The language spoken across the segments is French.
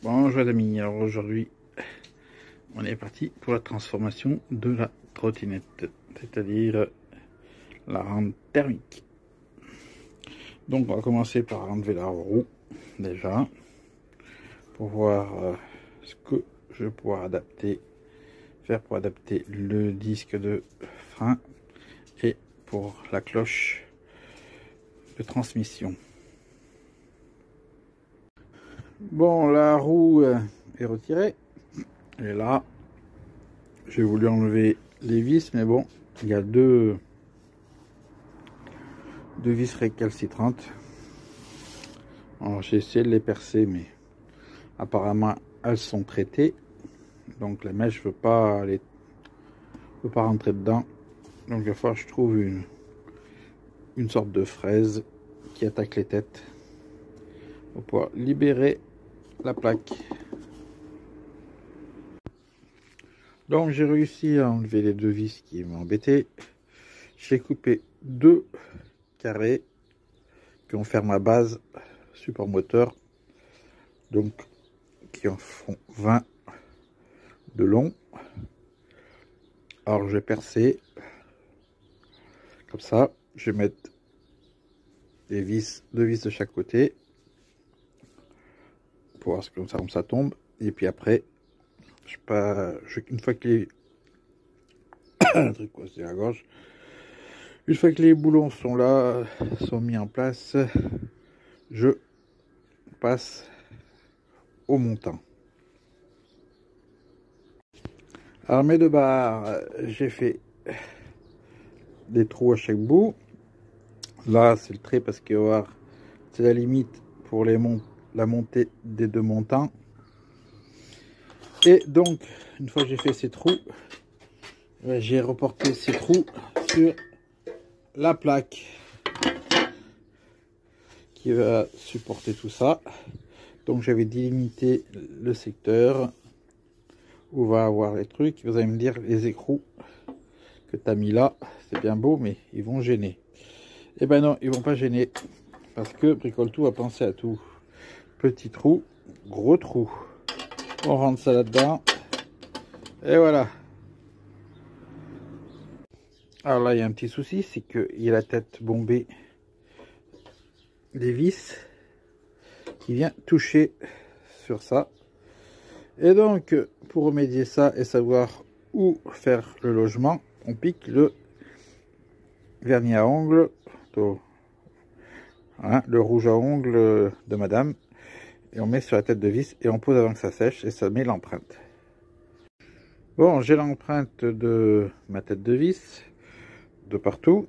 Bonjour les amis, alors aujourd'hui on est parti pour la transformation de la trottinette, c'est-à-dire la rente thermique. Donc on va commencer par enlever la roue déjà, pour voir ce que je vais pouvoir faire pour adapter le disque de frein et pour la cloche de transmission. Bon, la roue est retirée et là j'ai voulu enlever les vis, mais bon, il y a deux vis récalcitrantes. Alors j'ai essayé de les percer, mais apparemment elles sont traitées, donc la mèche veut pas rentrer dedans. Donc il va falloir que je trouve une sorte de fraise qui attaque les têtes pour pouvoir libérer la plaque. Donc j'ai réussi à enlever les deux vis qui m'embêtaient. J'ai coupé deux carrés qui vont faire ma base support moteur, donc qui en font 20 de long. Alors je vais percer comme ça, je vais mettre deux vis de chaque côté pour voir comme ça tombe, et puis après une fois que les un truc coincé à la gorge, une fois que les boulons sont là, sont mis en place, je passe au montant. Alors mes deux barres, j'ai fait des trous à chaque bout. Là c'est le trait parce que c'est la limite pour la montée des deux montants. Et donc une fois que j'ai fait ces trous, j'ai reporté ces trous sur la plaque qui va supporter tout ça. Donc j'avais délimité le secteur où va avoir les trucs. Vous allez me dire, les écrous que tu as mis là, c'est bien beau, mais ils vont gêner. Eh ben non, ils vont pas gêner, parce que Bricole Tout a pensé à tout. Petit trou, gros trou. On rentre ça là-dedans, et voilà. Alors là, il y a un petit souci, c'est qu'il y a la tête bombée des vis qui vient toucher sur ça. Et donc, pour remédier ça et savoir où faire le logement, on pique le vernis à ongles, le rouge à ongles de madame, et on met sur la tête de vis et on pose avant que ça sèche, et ça met l'empreinte. Bon, j'ai l'empreinte de ma tête de vis de partout,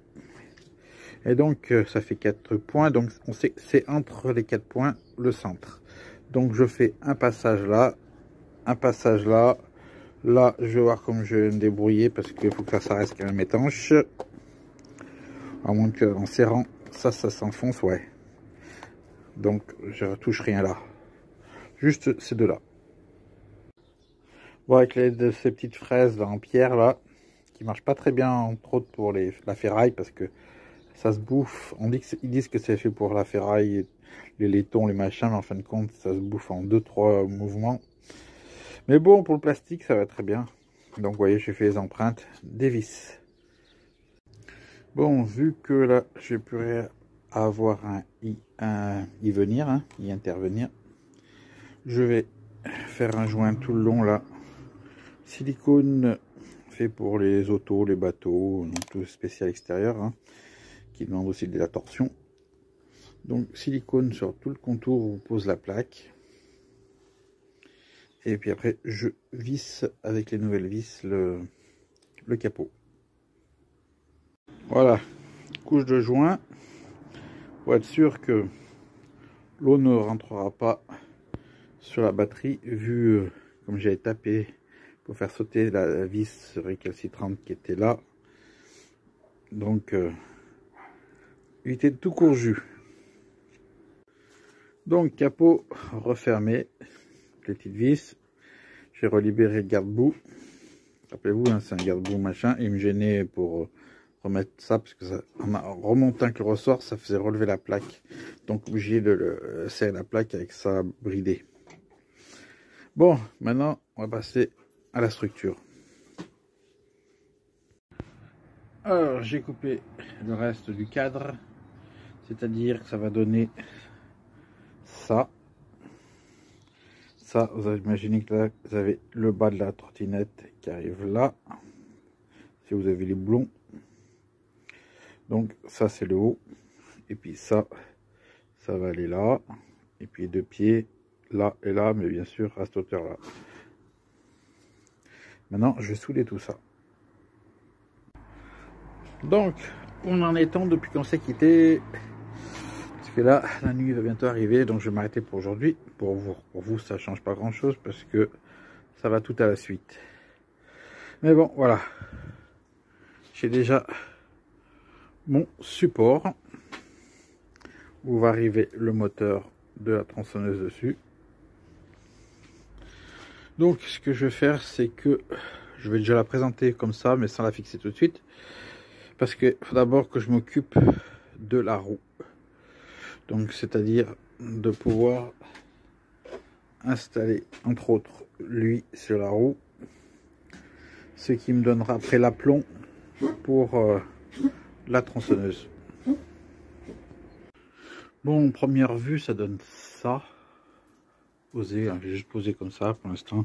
et donc ça fait 4 points, donc on sait que c'est entre les 4 points le centre. Donc je fais un passage là, un passage là. Là je vais voir comment je vais me débrouiller, parce qu'il faut que ça reste quand même étanche, à moins qu'en serrant ça s'enfonce. Ouais, donc je retouche rien là, juste ces deux là. Bon, avec l'aide de ces petites fraises là en pierre là, qui marchent pas très bien, entre autres pour la ferraille, parce que ça se bouffe. Ils disent que c'est fait pour la ferraille, les laitons, les machins, mais en fin de compte ça se bouffe en 2-3 mouvements. Mais bon, pour le plastique ça va très bien. Donc vous voyez, j'ai fait les empreintes des vis. Bon, vu que là j'ai pu avoir y intervenir, je vais faire un joint tout le long là, silicone fait pour les autos, les bateaux, tout spécial extérieur, qui demande aussi de la torsion. Donc silicone sur tout le contour où on pose la plaque, et puis après je visse avec les nouvelles vis le capot. Voilà, couche de joint pour être sûr que l'eau ne rentrera pas sur la batterie, vu comme j'avais tapé pour faire sauter la vis récalcitrante qui était là. Donc éviter de tout courju. Donc capot refermé, les petites vis. J'ai relibéré le garde-boue. Rappelez-vous, c'est un garde-boue machin. Il me gênait pour remettre ça, parce que ça, en remontant que le ressort, ça faisait relever la plaque. Donc obligé de serrer la plaque avec ça bridé. Bon, maintenant, on va passer à la structure. Alors, j'ai coupé le reste du cadre, c'est-à-dire que ça va donner ça. Ça, vous imaginez que là, vous avez le bas de la trottinette qui arrive là, si vous avez les boulons. Donc, ça, c'est le haut. Et puis ça va aller là. Et puis deux pieds là et là, mais bien sûr à cette hauteur-là. Maintenant, je vais souder tout ça. Donc, on en est temps depuis qu'on s'est quitté. Parce que là, la nuit va bientôt arriver, donc je vais m'arrêter pour aujourd'hui. Pour vous, ça change pas grand-chose parce que ça va tout à la suite. Mais bon, voilà. J'ai déjà mon support où va arriver le moteur de la tronçonneuse dessus. Donc, ce que je vais faire, c'est que je vais déjà la présenter comme ça, mais sans la fixer tout de suite. Parce qu'il faut d'abord que je m'occupe de la roue. Donc, c'est-à-dire de pouvoir installer, entre autres, lui sur la roue. Ce qui me donnera après l'aplomb pour la tronçonneuse. Bon, première vue, ça donne ça. Posé, hein, j'ai juste posé comme ça pour l'instant.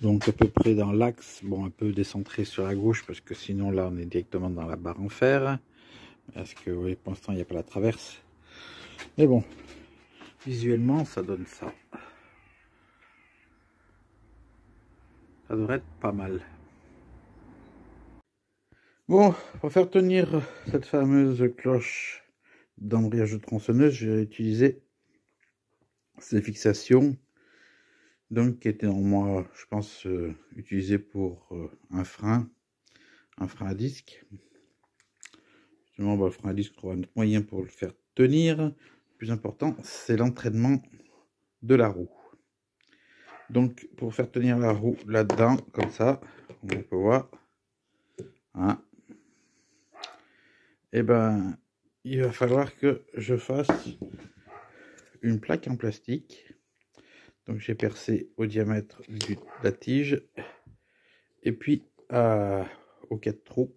Donc à peu près dans l'axe, bon, un peu décentré sur la gauche parce que sinon là on est directement dans la barre en fer. Parce que oui, pour l'instant il n'y a pas la traverse. Mais bon, visuellement ça donne ça. Ça devrait être pas mal. Bon, pour faire tenir cette fameuse cloche d'embrayage de tronçonneuse, j'ai utilisé ces fixations. Donc qui étaient moi, je pense, utilisées pour un frein à disque. Justement, le frein à disque, trouve un autre moyen pour le faire tenir. Le plus important, c'est l'entraînement de la roue. Donc, pour faire tenir la roue là-dedans, comme ça, on peut voir, hein, et ben, il va falloir que je fasse une plaque en plastique. Donc, j'ai percé au diamètre de la tige, et puis aux 4 trous.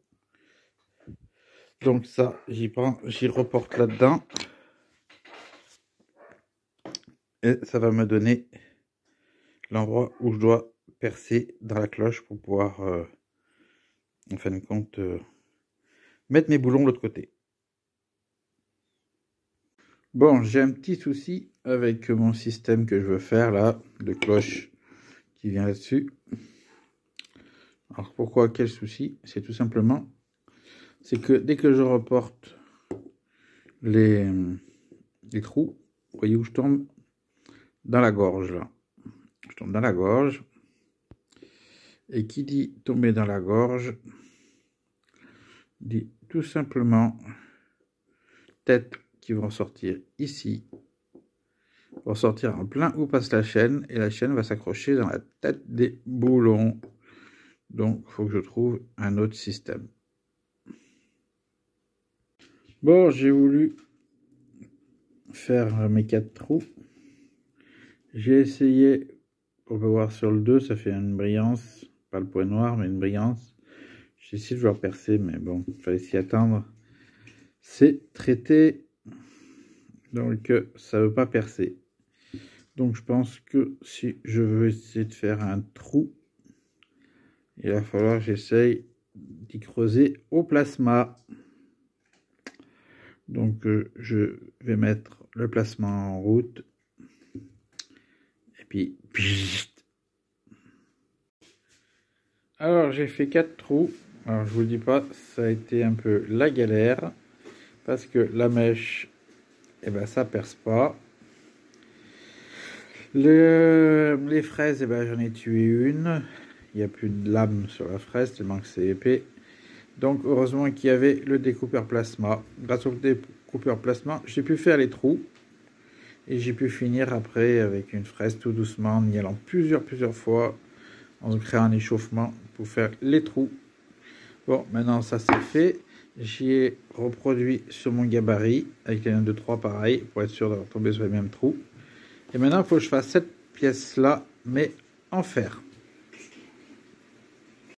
Donc ça, j'y reporte là-dedans. Et ça va me donner l'endroit où je dois percer dans la cloche pour pouvoir, en fin de compte, mettre mes boulons de l'autre côté. Bon, j'ai un petit souci avec mon système que je veux faire là, de cloche qui vient là-dessus. Alors pourquoi, quel souci? C'est tout simplement, c'est que dès que je reporte les trous, vous voyez où je tombe? Dans la gorge là. Je tombe dans la gorge. Et qui dit tomber dans la gorge, dit tout simplement tête qui vont sortir ici, vont sortir en plein où passe la chaîne, et la chaîne va s'accrocher dans la tête des boulons. Donc, il faut que je trouve un autre système. Bon, j'ai voulu faire mes 4 trous. J'ai essayé, on peut voir sur le 2, ça fait une brillance, pas le point noir, mais une brillance. J'ai essayé de vouloir percer, mais bon, il fallait s'y attendre. C'est traité, donc ça ne veut pas percer. Donc je pense que si je veux essayer de faire un trou, il va falloir que j'essaye d'y creuser au plasma. Donc je vais mettre le plasma en route. Et puis... Alors j'ai fait 4 trous. Alors je vous le dis pas, ça a été un peu la galère. Parce que la mèche, eh ben, ça perce pas. Les fraises, eh ben, j'en ai tué une. Il n'y a plus de lame sur la fraise, tellement que c'est épais. Donc, heureusement qu'il y avait le découpeur plasma. Grâce au découpeur plasma, j'ai pu faire les trous. Et j'ai pu finir après avec une fraise tout doucement, en y allant plusieurs fois, en créant un échauffement pour faire les trous. Bon, maintenant ça c'est fait. J'y ai reproduit sur mon gabarit avec un 2, 3 pareil pour être sûr d'avoir tombé sur les mêmes trous. Et maintenant il faut que je fasse cette pièce là mais en fer.